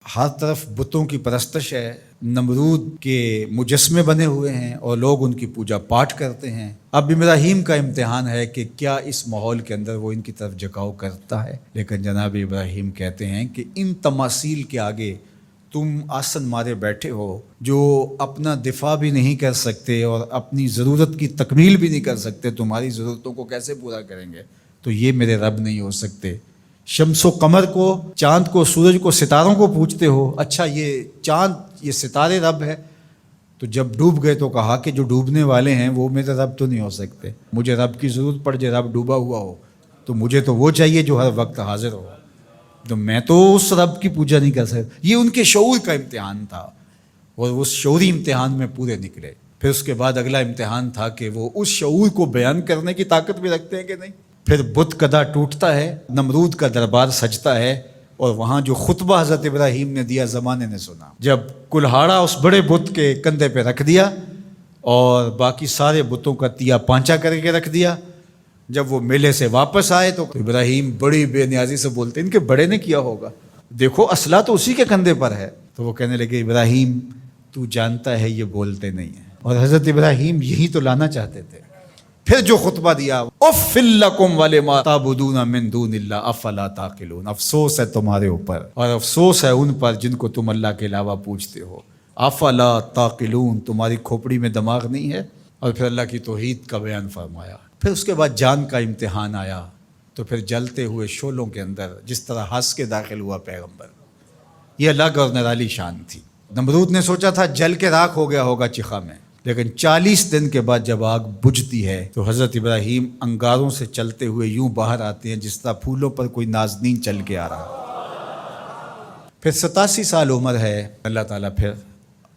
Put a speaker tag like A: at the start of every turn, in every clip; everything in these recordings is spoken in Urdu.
A: ہر طرف بتوں کی پرستش ہے، نمرود کے مجسمے بنے ہوئے ہیں اور لوگ ان کی پوجا پاٹ کرتے ہیں۔ اب ابراہیم کا امتحان ہے کہ کیا اس ماحول کے اندر وہ ان کی طرف جھکاؤ کرتا ہے، لیکن جناب ابراہیم کہتے ہیں کہ ان تماثیل کے آگے تم آسن مارے بیٹھے ہو، جو اپنا دفاع بھی نہیں کر سکتے اور اپنی ضرورت کی تکمیل بھی نہیں کر سکتے، تمہاری ضرورتوں کو کیسے پورا کریں گے؟ تو یہ میرے رب نہیں ہو سکتے۔ شمس و قمر کو، چاند کو، سورج کو، ستاروں کو پوجتے ہو، اچھا یہ چاند یہ ستارے رب ہے؟ تو جب ڈوب گئے تو کہا کہ جو ڈوبنے والے ہیں وہ میرے رب تو نہیں ہو سکتے، مجھے رب کی ضرورت پڑ جائے، رب ڈوبا ہوا ہو تو مجھے تو وہ چاہیے جو ہر وقت حاضر ہو، تو میں تو اس رب کی پوجا نہیں کر سکتا۔ یہ ان کے شعور کا امتحان تھا اور اس شعوری امتحان میں پورے نکلے۔ پھر اس کے بعد اگلا امتحان تھا کہ وہ اس شعور کو بیان کرنے کی طاقت بھی رکھتے ہیں کہ نہیں۔ پھر بت کدا ٹوٹتا ہے، نمرود کا دربار سجتا ہے، اور وہاں جو خطبہ حضرت ابراہیم نے دیا زمانے نے سنا، جب کلہاڑا اس بڑے بت کے کندھے پہ رکھ دیا اور باقی سارے بتوں کا تیا پانچا کر کے رکھ دیا، جب وہ میلے سے واپس آئے تو ابراہیم بڑی بے نیازی سے بولتے ان کے بڑے نے کیا ہوگا، دیکھو اسلحہ تو اسی کے کندھے پر ہے۔ تو وہ کہنے لگے ابراہیم تو جانتا ہے یہ بولتے نہیں ہیں، اور حضرت ابراہیم یہی تو لانا چاہتے تھے۔ پھر جو خطبہ دیا، اف لکم ولما تعبدون من دون اللہ افلا تعقلون، افسوس ہے تمہارے اوپر اور افسوس ہے ان پر جن کو تم اللہ کے علاوہ پوجتے ہو، افلا تعقلون، تمہاری کھوپڑی میں دماغ نہیں ہے۔ اور پھر اللہ کی توحید کا بیان فرمایا۔ پھر اس کے بعد جان کا امتحان آیا، تو پھر جلتے ہوئے شعلوں کے اندر جس طرح ہنس کے داخل ہوا پیغمبر، یہ الگ اور نرالی شان تھی۔ نمرود نے سوچا تھا جل کے راکھ ہو گیا ہوگا چخا میں، لیکن 40 دن کے بعد جب آگ بجھتی ہے تو حضرت ابراہیم انگاروں سے چلتے ہوئے یوں باہر آتے ہیں جس طرح پھولوں پر کوئی نازنین چل کے آ رہا۔ پھر 87 سال عمر ہے، اللہ تعالیٰ پھر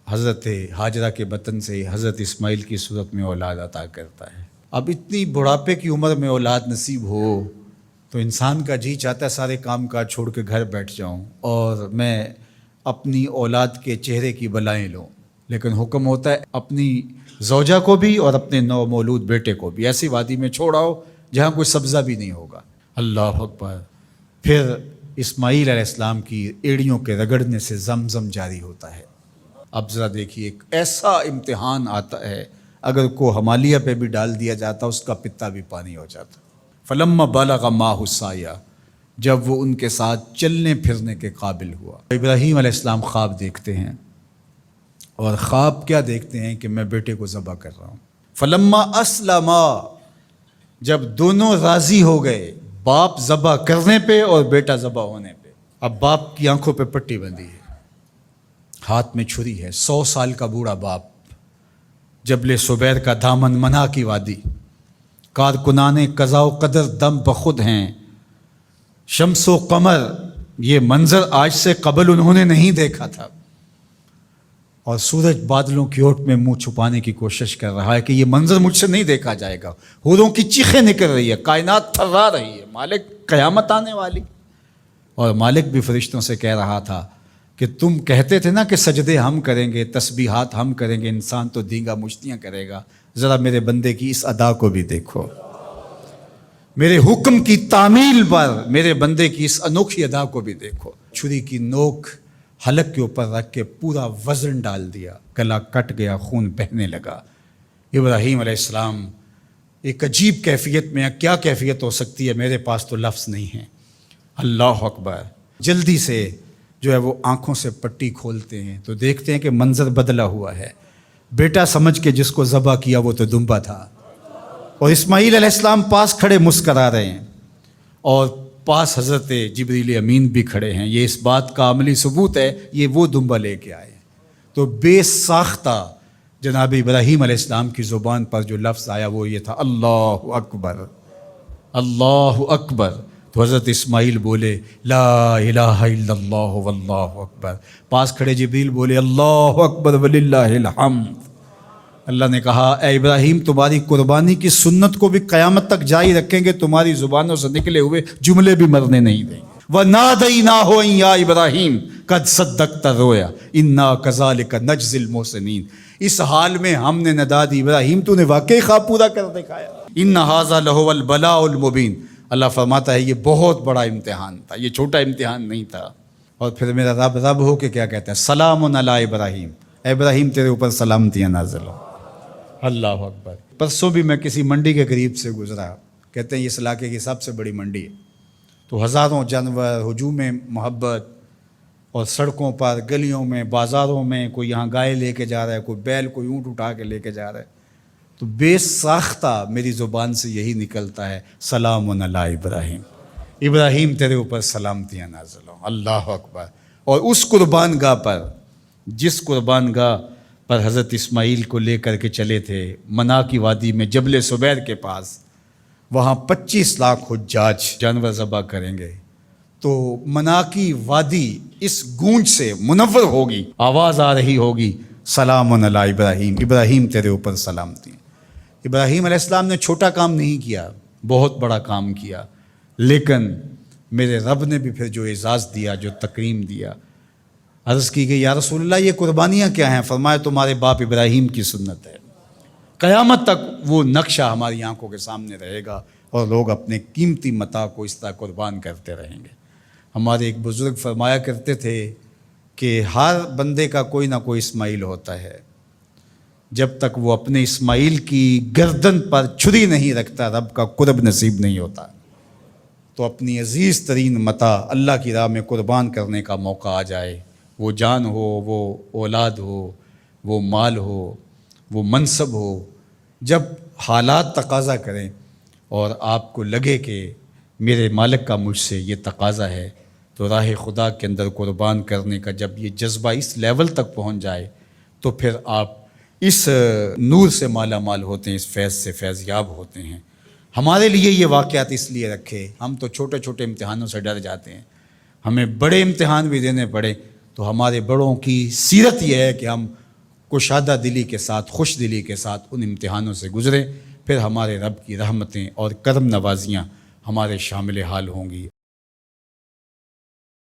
A: حضرت ہاجرہ کے بطن سے حضرت اسماعیل کی صورت میں اولاد عطا کرتا ہے۔ اب اتنی بڑھاپے کی عمر میں اولاد نصیب ہو تو انسان کا جی چاہتا ہے سارے کام کاج چھوڑ کے گھر بیٹھ جاؤں اور میں اپنی اولاد کے چہرے کی بلائیں لوں، لیکن حکم ہوتا ہے اپنی زوجہ کو بھی اور اپنے نو مولود بیٹے کو بھی ایسی وادی میں چھوڑاؤ جہاں کوئی سبزہ بھی نہیں ہوگا۔ اللہ اکبر۔ پھر اسماعیل علیہ السلام کی ایڑیوں کے رگڑنے سے زمزم جاری ہوتا ہے۔ اب ذرا دیکھیے، ایک ایسا امتحان آتا ہے اگر کو ہمالیہ پہ بھی ڈال دیا جاتا اس کا پتا بھی پانی ہو جاتا۔ فلما بلغ معہ السعی، جب وہ ان کے ساتھ چلنے پھرنے کے قابل ہوا۔ ابراہیم علیہ السلام خواب دیکھتے ہیں، اور خواب کیا دیکھتے ہیں کہ میں بیٹے کو ذبح کر رہا ہوں۔ فلما اسلما، جب دونوں راضی ہو گئے، باپ ذبح کرنے پہ اور بیٹا ذبح ہونے پہ۔ اب باپ کی آنکھوں پہ پٹی بندھی ہے، ہاتھ میں چھری ہے، 100 سال کا بوڑھا باپ، جبل صبیر کا دامن منع کی وادی، کارکنان قضاء و قدر دم بخود ہیں، شمس و قمر، یہ منظر آج سے قبل انہوں نے نہیں دیکھا تھا، اور سورج بادلوں کی اوٹ میں منہ چھپانے کی کوشش کر رہا ہے کہ یہ منظر مجھ سے نہیں دیکھا جائے گا، حوروں کی چیخیں نکل رہی ہے، کائنات تھرا رہی ہے، مالک قیامت آنے والی۔ اور مالک بھی فرشتوں سے کہہ رہا تھا کہ تم کہتے تھے نا کہ سجدے ہم کریں گے، تسبیحات ہم کریں گے، انسان تو دینگا مشتیاں کرے گا، ذرا میرے بندے کی اس ادا کو بھی دیکھو، میرے حکم کی تعمیل پر میرے بندے کی اس انوکھی ادا کو بھی دیکھو۔ چھری کی نوک حلق کے اوپر رکھ کے پورا وزن ڈال دیا، گلا کٹ گیا، خون بہنے لگا۔ ابراہیم علیہ السلام ایک عجیب کیفیت میں، کیا کیفیت ہو سکتی ہے، میرے پاس تو لفظ نہیں ہیں۔ اللہ اکبر۔ جلدی سے جو ہے وہ آنکھوں سے پٹی کھولتے ہیں تو دیکھتے ہیں کہ منظر بدلا ہوا ہے، بیٹا سمجھ کے جس کو ذبح کیا وہ تو دمبا تھا، اور اسماعیل علیہ السلام پاس کھڑے مسکرا رہے ہیں، اور پاس حضرت جبریل امین بھی کھڑے ہیں۔ یہ اس بات کا عملی ثبوت ہے یہ وہ دمبا لے کے آئے ہیں۔ تو بے ساختہ جناب ابراہیم علیہ السلام کی زبان پر جو لفظ آیا وہ یہ تھا، اللہ اکبر، اللہ اکبر۔ تو حضرت اسماعیل بولے لا الہ الا اللہ واللہ اکبر، پاس کھڑے جبریل بولے اللہ اکبر وللہ الحمد۔ اللہ نے کہا اے ابراہیم تمہاری قربانی کی سنت کو بھی قیامت تک جاری رکھیں گے، تمہاری زبانوں سے نکلے ہوئے جملے بھی مرنے نہیں دیں گے۔ وَنَادَيْنَاهُ أَن يَا إِبْرَاهِيمُ قَدْ صَدَّقْتَ الرُّؤْيَا إِنَّا كَذَلِكَ نَجْزِي الْمُحْسِنِينَ، اس حال میں ہم نے ندا دی ابراہیم تو نے واقعی خواب پورا کر دکھایا۔ إِنَّ هَذَا لَهُوَ الْبَلَاءُ الْمُبِينُ، اللہ فرماتا ہے یہ بہت بڑا امتحان تھا، یہ چھوٹا امتحان نہیں تھا۔ اور پھر میرا رب رب ہو کے کیا کہتا ہے؟ سلام علی ابراہیم، اے ابراہیم تیرے اوپر سلامتیاں نازل ہو۔ اللہ اکبر۔ پرسوں بھی میں کسی منڈی کے قریب سے گزرا، کہتے ہیں اس علاقے کی سب سے بڑی منڈی ہے، تو ہزاروں جانور، ہجوم محبت، اور سڑکوں پر، گلیوں میں، بازاروں میں، کوئی یہاں گائے لے کے جا رہا ہے، کوئی بیل، کوئی اونٹ اٹھا کے لے کے جا رہا ہے، تو بے ساختہ میری زبان سے یہی نکلتا ہے، سلام علی ابراہیم، ابراہیم تیرے اوپر سلامتیاں نازل ہوں۔ اللہ اکبر۔ اور اس قربان گاہ پر، جس قربان گاہ پر حضرت اسماعیل کو لے کر کے چلے تھے، منا کی وادی میں جبل سبیر کے پاس، وہاں 25 لاکھ حجاج جانور ذبح کریں گے، تو منا کی وادی اس گونج سے منور ہوگی، آواز آ رہی ہوگی، سلام علی ابراہیم، ابراہیم تیرے اوپر سلامتی۔ ابراہیم علیہ السلام نے چھوٹا کام نہیں کیا، بہت بڑا کام کیا، لیکن میرے رب نے بھی پھر جو اعزاز دیا، جو تکریم دیا، عرض کی گئی یا رسول اللہ یہ قربانیاں کیا ہیں؟ فرمایا تمہارے باپ ابراہیم کی سنت ہے، قیامت تک وہ نقشہ ہماری آنکھوں کے سامنے رہے گا، اور لوگ اپنے قیمتی متاع کو اس طرح قربان کرتے رہیں گے۔ ہمارے ایک بزرگ فرمایا کرتے تھے کہ ہر بندے کا کوئی نہ کوئی اسماعیل ہوتا ہے، جب تک وہ اپنے اسماعیل کی گردن پر چھری نہیں رکھتا رب کا قرب نصیب نہیں ہوتا۔ تو اپنی عزیز ترین متاع اللہ کی راہ میں قربان کرنے کا موقع آ جائے، وہ جان ہو، وہ اولاد ہو، وہ مال ہو، وہ منصب ہو، جب حالات تقاضا کریں اور آپ کو لگے کہ میرے مالک کا مجھ سے یہ تقاضا ہے، تو راہ خدا کے اندر قربان کرنے کا جب یہ جذبہ اس لیول تک پہنچ جائے، تو پھر آپ اس نور سے مالا مال ہوتے ہیں، اس فیض سے فیض یاب ہوتے ہیں۔ ہمارے لیے یہ واقعات اس لیے رکھے، ہم تو چھوٹے چھوٹے امتحانوں سے ڈر جاتے ہیں، ہمیں بڑے امتحان بھی دینے پڑے تو ہمارے بڑوں کی سیرت یہ ہے کہ ہم کشادہ دلی کے ساتھ، خوش دلی کے ساتھ ان امتحانوں سے گزریں، پھر ہمارے رب کی رحمتیں اور کرم نوازیاں ہمارے شامل حال ہوں گی۔